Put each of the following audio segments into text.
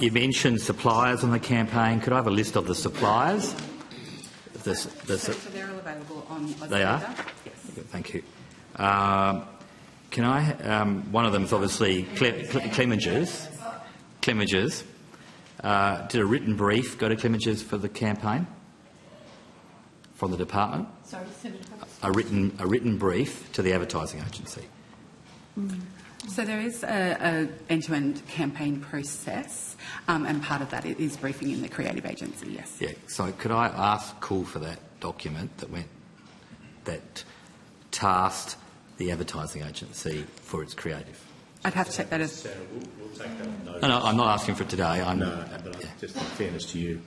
You mentioned suppliers on the campaign. Could I have a list of the suppliers? So they're all available on Australia. They are? Yes. Thank you. Can I? One of them is obviously Clemengers. Clemengers. Did a written brief go to Clemengers for the campaign from the department? Sorry, Senator. A written brief to the advertising agency. So there is an end-to-end campaign process, and part of that is briefing in the creative agency. Yes. Yeah. So could I ask call for that document that tasked the advertising agency for its creative? I'd have to check that as. We'll take that on notice. No, I'm not asking for it today. Just in fairness to you,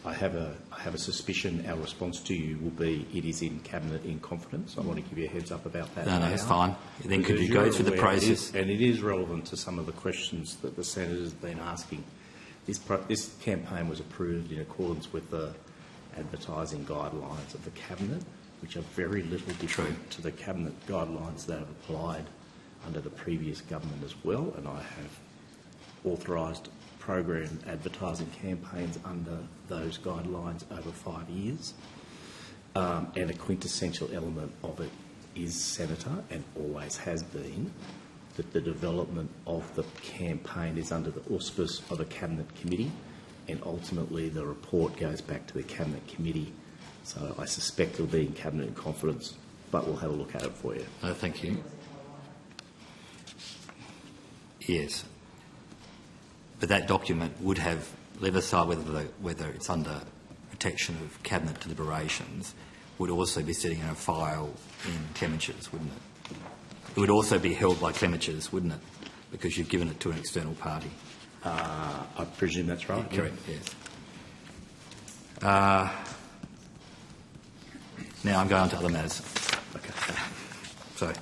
I have a suspicion our response to you will be it is in Cabinet in confidence. I want to give you a heads up about that. No, that's fine. Then could you go through the process? And it is relevant to some of the questions that the senators have been asking. This campaign was approved in accordance with the advertising guidelines of the Cabinet, which are very little different to the Cabinet guidelines that have applied under the previous government as well, and I have authorised program advertising campaigns under those guidelines over 5 years. And a quintessential element of it is, Senator, and always has been, that the development of the campaign is under the auspice of a Cabinet committee, and ultimately the report goes back to the Cabinet committee. So I suspect it'll be in Cabinet in confidence, but we'll have a look at it for you. Thank you. Yes. But that document would have, leave aside whether it's under protection of Cabinet deliberations, would also be sitting in a file in Clemengers, wouldn't it? It would also be held by Clemengers, wouldn't it? Because you've given it to an external party. I presume that's right. Yeah, correct, yes. Now I'm going on to other matters. Okay. So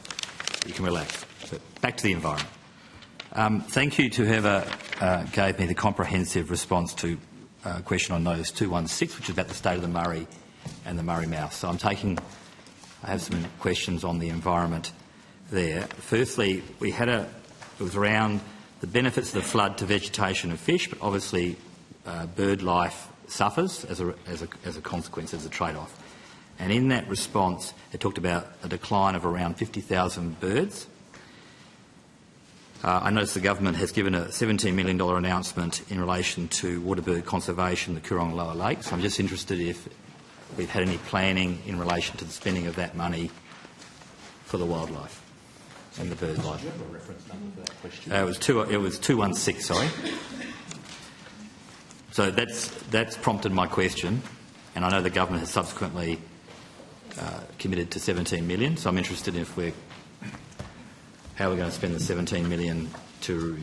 you can relax. But back to the environment. Thank you to whoever gave me the comprehensive response to question on notice 216, which is about the state of the Murray and the Murray Mouth. So I have some questions on the environment there. Firstly, it was around the benefits of the flood to vegetation and fish, but obviously bird life suffers as a consequence, as a trade-off. And in that response, it talked about a decline of around 50,000 birds. I notice the government has given a $17 million announcement in relation to waterbird conservation in the Coorong and Lower Lakes. I'm just interested if we've had any planning in relation to the spending of that money for the wildlife and the bird life. Do you have a reference number for that question? It was 216, sorry. So that's prompted my question, and I know the government has subsequently committed to $17 million. So I'm interested if how we're going to spend the $17 million to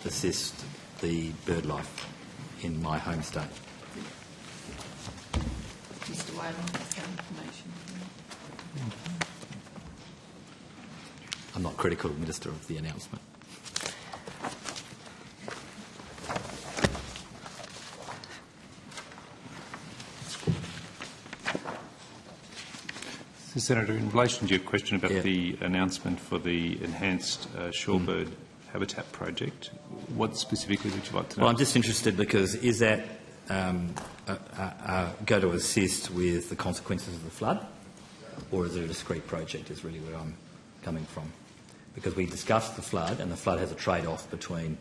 assist the bird life in my home state. Mr. Whalen has that information. I'm not critical, Minister, of the announcement. So, Senator, in relation to your question about the announcement for the enhanced shorebird habitat project, what specifically would you like to know? Well, I'm just interested because is that go to assist with the consequences of the flood, or is it a discrete project is really where I'm coming from? Because we discussed the flood, and the flood has a trade-off between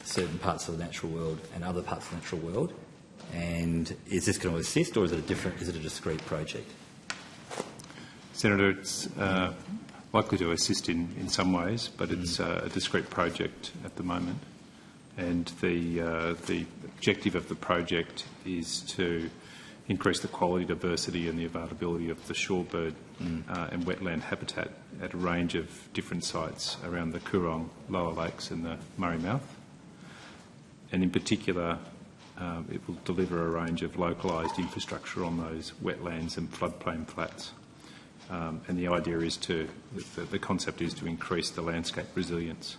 certain parts of the natural world and other parts of the natural world. And is this going to assist, or is it a discrete project? Senator, it's likely to assist in some ways, but it's a discrete project at the moment. And the objective of the project is to increase the quality, diversity and the availability of the shorebird and wetland habitat at a range of different sites around the Coorong, Lower Lakes and the Murray Mouth. And in particular, it will deliver a range of localised infrastructure on those wetlands and floodplain flats. And the idea is the concept is to increase the landscape resilience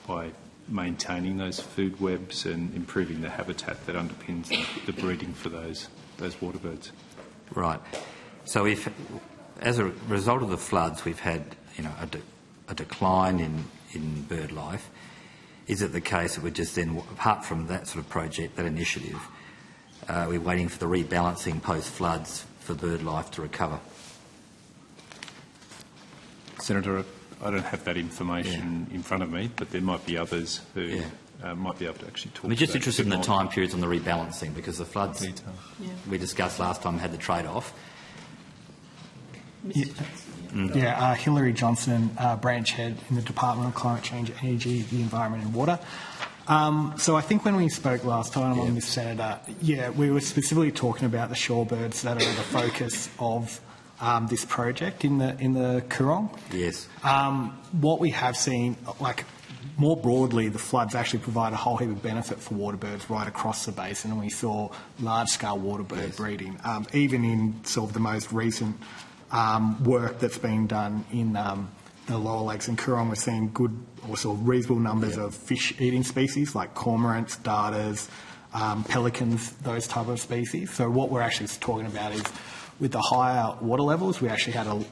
by maintaining those food webs and improving the habitat that underpins the breeding for those waterbirds. Right. So if, as a result of the floods, we've had a decline in bird life, is it the case that we're just then, apart from that sort of project, that initiative, we're waiting for the rebalancing post-floods for bird life to recover? Senator, I don't have that information in front of me, but there might be others who might be able to actually talk. I'm just to that interested in the more time periods on the rebalancing, because the floods detail. we discussed last time had the trade-off. Hilary Johnson, branch head in the Department of Climate Change, Energy, the Environment and Water. So I think when we spoke last time on this, Senator, we were specifically talking about the shorebirds that are the focus of this project in the Coorong. Yes. What we have seen, like more broadly, the floods actually provide a whole heap of benefit for waterbirds right across the basin, and we saw large-scale waterbird breeding, even in sort of the most recent work that's being done in the lower lakes in Coorong. We're seeing good or sort of reasonable numbers of fish-eating species like cormorants, darters, pelicans, those type of species. So what we're actually talking about is, with the higher water levels, we actually had a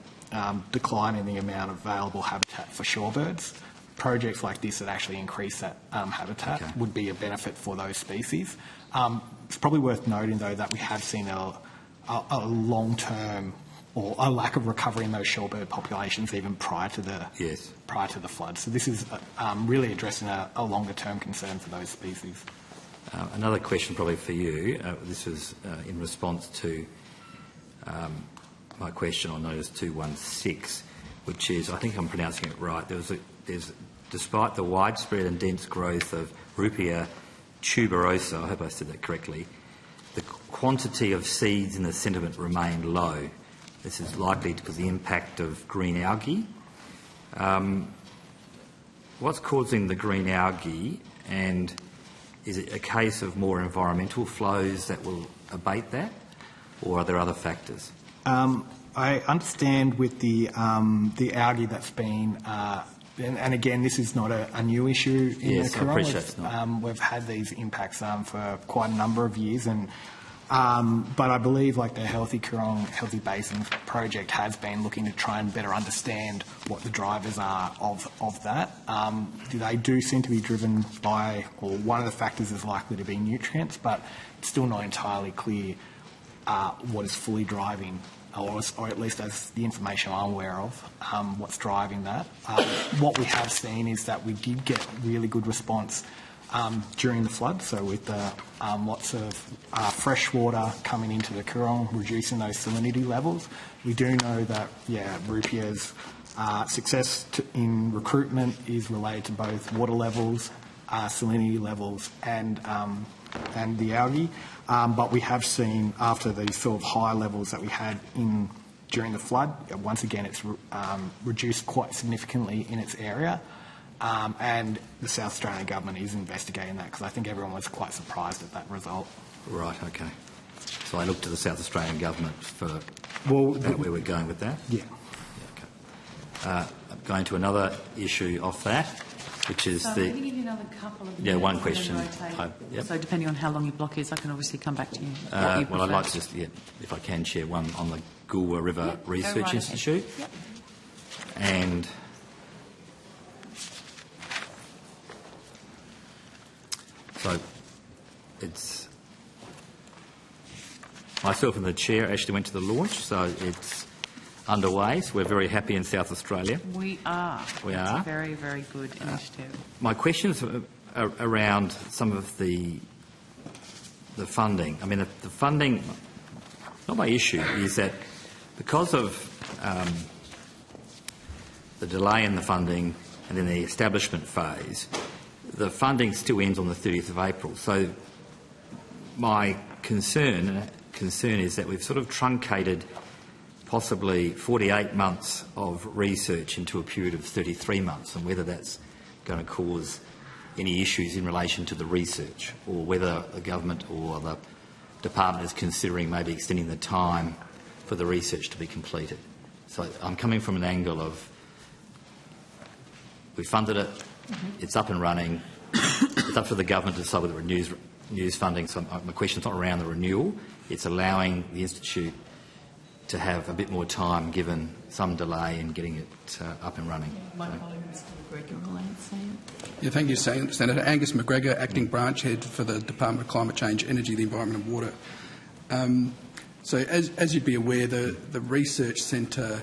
decline in the amount of available habitat for shorebirds. Projects like this that actually increase that habitat would be a benefit for those species. It's probably worth noting, though, that we have seen a long-term or a lack of recovery in those shorebird populations even prior to the flood. So this is really addressing a longer-term concern for those species. Another question probably for you. This was in response to my question on Notice 216, which is, I think I'm pronouncing it right, despite the widespread and dense growth of Rupia tuberosa, I hope I said that correctly, the quantity of seeds in the sediment remained low. This is likely because of the impact of green algae. What's causing the green algae, and is it a case of more environmental flows that will abate that, or are there other factors? I understand with the algae that's been, and again, this is not a new issue in the Coorong. I appreciate it's not. We've had these impacts for quite a number of years, and but I believe like the Healthy Coorong, Healthy Basins project has been looking to try and better understand what the drivers are of that. They do seem to be driven by, or one of the factors is likely to be nutrients, but it's still not entirely clear what is fully driving, or at least as the information I'm aware of, what's driving that. What we have seen is that we did get really good response during the flood, so with lots of fresh water coming into the Coorong, reducing those salinity levels. We do know that, Rupia's success in recruitment is related to both water levels, salinity levels, and the algae. But we have seen, after these sort of high levels that we had during the flood, once again it's reduced quite significantly in its area. And the South Australian government is investigating that, because I think everyone was quite surprised at that result. Right, okay. So I look to the South Australian government for where we're going with that? Yeah. Okay. Going to another issue off that, which is so I'm going to give you another couple of minutes. one question. So depending on how long your block is, I can obviously come back to you. Well, I'd like to just, if I can, share one on the Goolwa River Research Institute. Yep. And so it's myself and the chair actually went to the launch, so it's underway. So we're very happy in South Australia. We are. We it's are. A very, very good initiative. My questions are around some of the funding. I mean, the funding, not my issue, is that because of the delay in the funding and then the establishment phase, the funding still ends on the 30th of April. So my concern is that we've sort of truncated possibly 48 months of research into a period of 33 months, and whether that's going to cause any issues in relation to the research, or whether the government or the department is considering maybe extending the time for the research to be completed. So I'm coming from an angle of we funded it, it's up and running, it's up to the government to decide whether it renews funding. So my question's not around the renewal, it's allowing the Institute to have a bit more time, given some delay in getting it up and running. My colleague, Mr. McGregor, will answer. Yeah, thank you, Senator. Angus McGregor, Acting Branch Head for the Department of Climate Change, Energy, the Environment and Water. So as you'd be aware, the Research Centre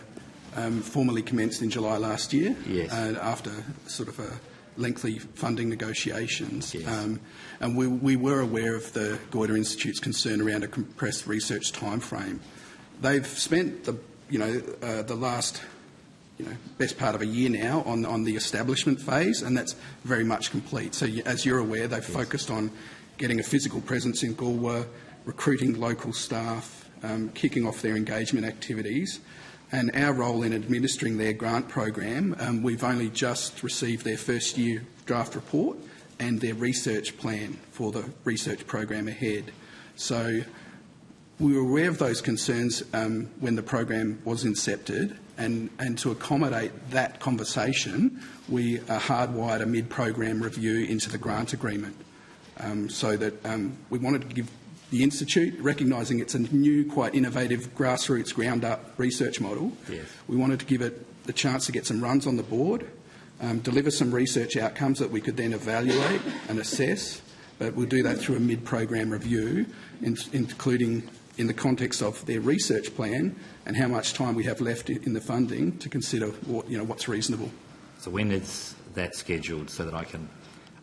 formally commenced in July last year, yes. After sort of a lengthy funding negotiations. Yes. And we were aware of the Goorong Institute's concern around a compressed research timeframe. They've spent the last best part of a year now on the establishment phase, and that's very much complete. So as you're aware, they've focused on getting a physical presence in Goolwa, recruiting local staff, kicking off their engagement activities, and our role in administering their grant program. We've only just received their first year draft report and their research plan for the research program ahead. So we were aware of those concerns when the program was incepted, and to accommodate that conversation, we hardwired a mid-program review into the grant agreement, so that we wanted to give the Institute, recognising it's a new, quite innovative, grassroots, ground-up research model, yes. we wanted to give it the chance to get some runs on the board, deliver some research outcomes that we could then evaluate and assess, but we'll do that through a mid-program review, including in the context of their research plan and how much time we have left in the funding to consider what's reasonable. So when is that scheduled, so that I can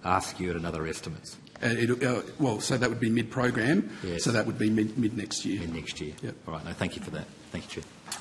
ask you at another estimates? So that would be mid-program, yes. so that would be mid next year. Mid next year. Yep. All right, no, thank you for that. Thank you, Chair.